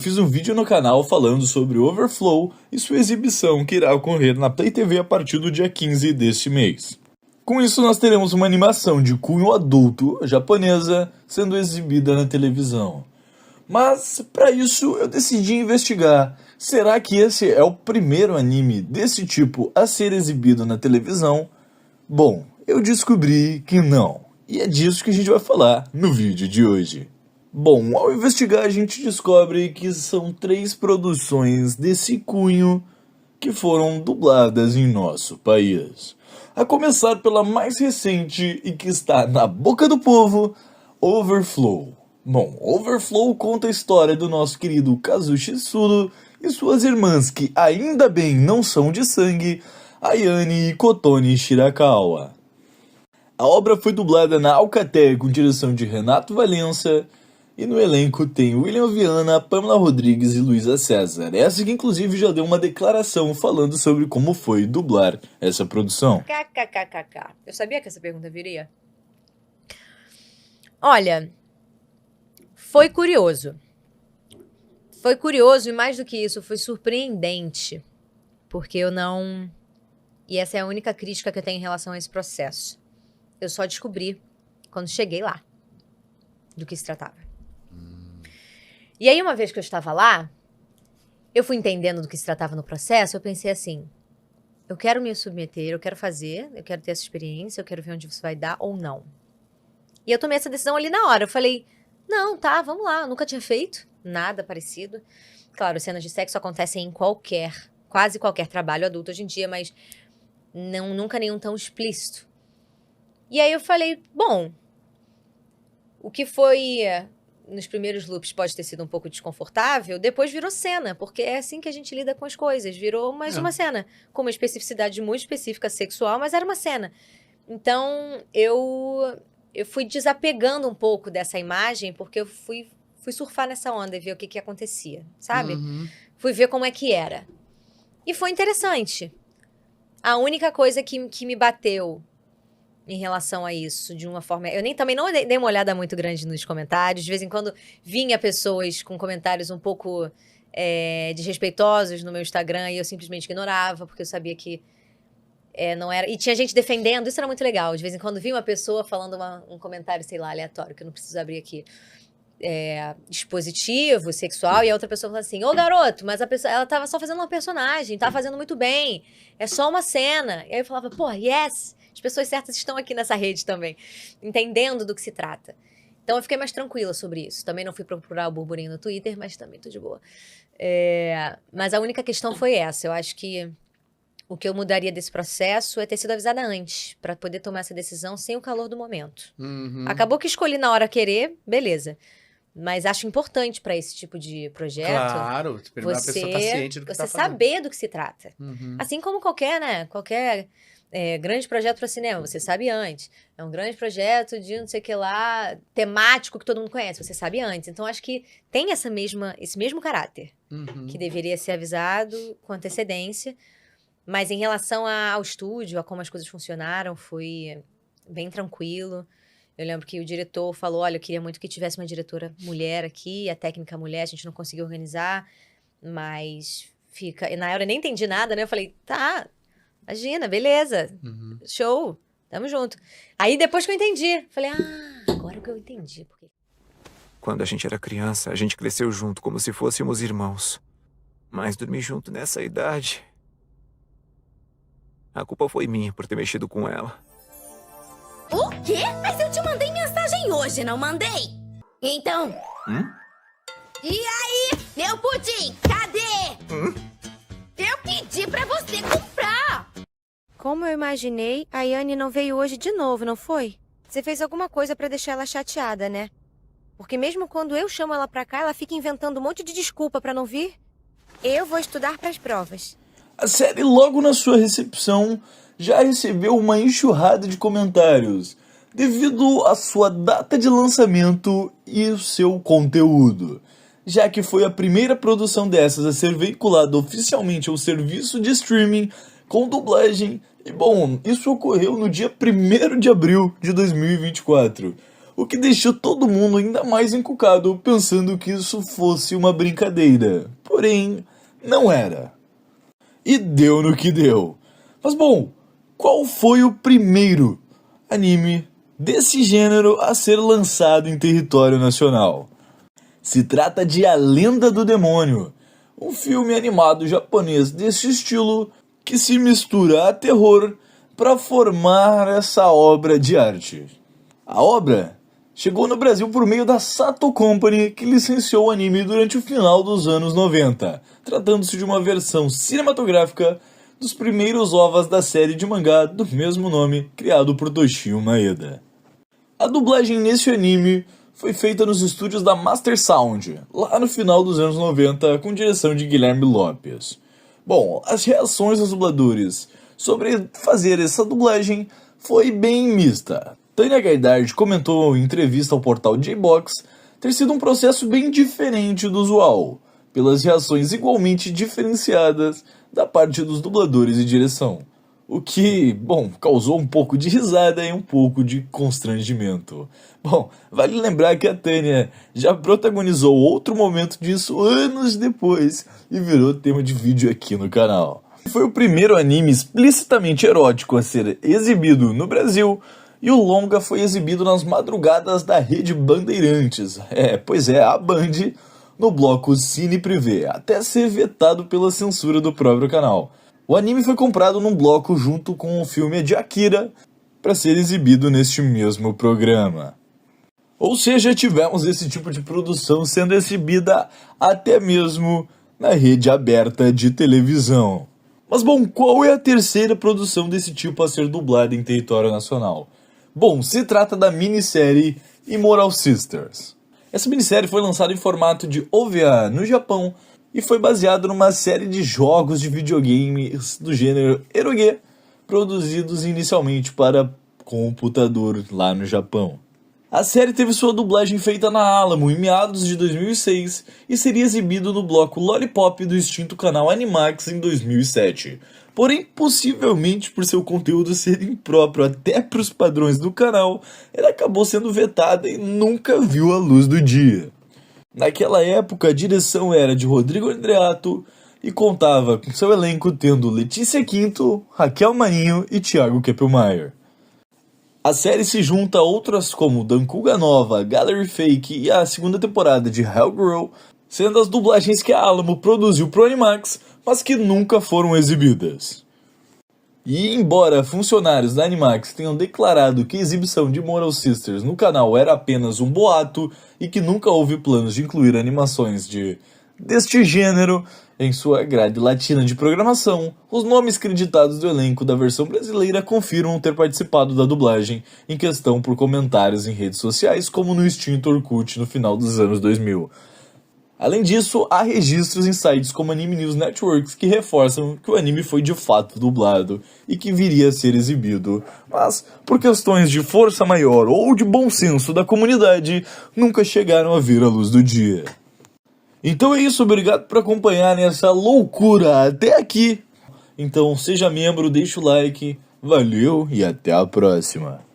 Fiz um vídeo no canal falando sobre Overflow e sua exibição que irá ocorrer na Play TV a partir do dia 15 deste mês. Com isso, nós teremos uma animação de cunho adulto japonesa sendo exibida na televisão. Mas, para isso, eu decidi investigar. Será que esse é o primeiro anime desse tipo a ser exibido na televisão? Bom, eu descobri que não. E é disso que a gente vai falar no vídeo de hoje. Bom, ao investigar a gente descobre que são 3 produções desse cunho que foram dubladas em nosso país. A começar pela mais recente e que está na boca do povo, Overflow. Bom, Overflow conta a história do nosso querido Kazushi Sudo e suas irmãs que ainda bem não são de sangue, Ayane e Kotone Shirakawa. A obra foi dublada na Alcatel com direção de Renato Valença e no elenco tem William Viana, Pamela Rodrigues e Luísa César. Essa que inclusive já deu uma declaração falando sobre como foi dublar essa produção. KKKKK. Eu sabia que essa pergunta viria. Olha, foi curioso. Foi curioso e mais do que isso, foi surpreendente. Porque eu não... E essa é a única crítica que eu tenho em relação a esse processo. Eu só descobri quando cheguei lá do que se tratava. E aí, uma vez que eu estava lá, eu fui entendendo do que se tratava no processo, eu pensei assim, eu quero me submeter, eu quero fazer, eu quero ter essa experiência, eu quero ver onde isso vai dar ou não. E eu tomei essa decisão ali na hora, eu falei, não, tá, vamos lá, eu nunca tinha feito nada parecido. Claro, cenas de sexo acontecem em quase qualquer trabalho adulto hoje em dia, mas nunca nenhum tão explícito. E aí eu falei, bom, o que foi... nos primeiros loops pode ter sido um pouco desconfortável, depois virou cena, porque é assim que a gente lida com as coisas. Virou mais uma cena, com uma especificidade muito específica sexual, mas era uma cena. Então, eu fui desapegando um pouco dessa imagem, porque eu fui surfar nessa onda e ver o que acontecia, sabe? Fui ver como é que era. E foi interessante. A única coisa que me bateu em relação a isso, de uma forma... Eu também não dei uma olhada muito grande nos comentários. De vez em quando vinha pessoas com comentários um pouco desrespeitosos no meu Instagram e eu simplesmente ignorava, porque eu sabia que não era... E tinha gente defendendo, isso era muito legal. De vez em quando vinha uma pessoa falando um comentário, sei lá, aleatório, que eu não preciso abrir aqui, dispositivo, sexual, e a outra pessoa falando assim, ô garoto, mas a pessoa, ela tava só fazendo uma personagem, tava fazendo muito bem, é só uma cena. E aí eu falava, pô, yes! As pessoas certas estão aqui nessa rede também, entendendo do que se trata. Então eu fiquei mais tranquila sobre isso. Também não fui procurar o burburinho no Twitter, mas também tô de boa. Mas a única questão foi essa. Eu acho que o que eu mudaria desse processo é ter sido avisada antes, para poder tomar essa decisão sem o calor do momento. Acabou que escolhi na hora querer, beleza. Mas acho importante para esse tipo de projeto... Claro, a pessoa tá ciente do que tá fazendo. Você saber do que se trata. Assim como qualquer grande projeto para cinema, você sabe antes. É um grande projeto de não sei o que lá, temático que todo mundo conhece, você sabe antes. Então, acho que tem esse mesmo caráter, que deveria ser avisado com antecedência. Mas em relação ao estúdio, a como as coisas funcionaram, foi bem tranquilo. Eu lembro que o diretor falou, olha, eu queria muito que tivesse uma diretora mulher aqui, a técnica mulher, a gente não conseguiu organizar, mas fica... E na hora eu nem entendi nada, né? Eu falei, tá... Imagina, beleza, show, tamo junto. Aí depois que eu entendi, falei, agora que eu entendi. Quando a gente era criança, a gente cresceu junto, como se fôssemos irmãos. Mas dormir junto nessa idade... A culpa foi minha por ter mexido com ela. O quê? Mas eu te mandei mensagem hoje, não mandei? Então... E aí, meu pudim, cadê? Eu pedi pra você comprar! Como eu imaginei, a Ayane não veio hoje de novo, não foi? Você fez alguma coisa pra deixar ela chateada, né? Porque mesmo quando eu chamo ela pra cá, ela fica inventando um monte de desculpa pra não vir. Eu vou estudar pras provas. A série, logo na sua recepção, já recebeu uma enxurrada de comentários, devido à sua data de lançamento e o seu conteúdo, já que foi a primeira produção dessas a ser veiculada oficialmente ao serviço de streaming com dublagem, e bom, isso ocorreu no dia 1º de abril de 2024. o que deixou todo mundo ainda mais encucado pensando que isso fosse uma brincadeira. Porém, não era. E deu no que deu. Mas bom, qual foi o primeiro anime desse gênero a ser lançado em território nacional? Se trata de A Lenda do Demônio, um filme animado japonês desse estilo que se mistura a terror para formar essa obra de arte. A obra chegou no Brasil por meio da Sato Company, que licenciou o anime durante o final dos anos 90, tratando-se de uma versão cinematográfica dos primeiros ovas da série de mangá do mesmo nome, criado por Toshio Maeda. A dublagem nesse anime foi feita nos estúdios da Master Sound, lá no final dos anos 90, com direção de Guilherme Lopes. Bom, as reações dos dubladores sobre fazer essa dublagem foi bem mista. Tânia Gaidard comentou em entrevista ao portal J-Box ter sido um processo bem diferente do usual, pelas reações igualmente diferenciadas da parte dos dubladores e direção. O que, bom, causou um pouco de risada e um pouco de constrangimento. Bom, vale lembrar que a Tânia já protagonizou outro momento disso anos depois e virou tema de vídeo aqui no canal. Foi o primeiro anime explicitamente erótico a ser exibido no Brasil, e o longa foi exibido nas madrugadas da Rede Bandeirantes, a Band, no bloco Cine Privé, até ser vetado pela censura do próprio canal. O anime foi comprado num bloco junto com o filme de Akira para ser exibido neste mesmo programa. Ou seja, tivemos esse tipo de produção sendo exibida até mesmo na rede aberta de televisão. Mas bom, qual é a terceira produção desse tipo a ser dublada em território nacional? Bom, se trata da minissérie Immortal Sisters. Essa minissérie foi lançada em formato de OVA no Japão e foi baseado numa série de jogos de videogames do gênero eroge, produzidos inicialmente para computador lá no Japão. A série teve sua dublagem feita na Alamo em meados de 2006 e seria exibido no bloco Lollipop do extinto canal Animax em 2007. Porém, possivelmente por seu conteúdo ser impróprio até para os padrões do canal, ela acabou sendo vetada e nunca viu a luz do dia. Naquela época, a direção era de Rodrigo Andreato e contava com seu elenco tendo Letícia Quinto, Raquel Marinho e Thiago Keppelmeier. A série se junta a outras como Dankuga Nova, Gallery Fake e a segunda temporada de Hellgirl, sendo as dublagens que a Alamo produziu pro Animax, mas que nunca foram exibidas. E embora funcionários da Animax tenham declarado que a exibição de Immortal Sisters no canal era apenas um boato e que nunca houve planos de incluir animações deste gênero em sua grade latina de programação, os nomes creditados do elenco da versão brasileira confirmam ter participado da dublagem em questão por comentários em redes sociais, como no extinto Orkut no final dos anos 2000. Além disso, há registros em sites como Anime News Networks que reforçam que o anime foi de fato dublado e que viria a ser exibido, mas por questões de força maior ou de bom senso da comunidade, nunca chegaram a ver a luz do dia. Então é isso, obrigado por acompanharem essa loucura até aqui. Então seja membro, deixa o like, valeu e até a próxima.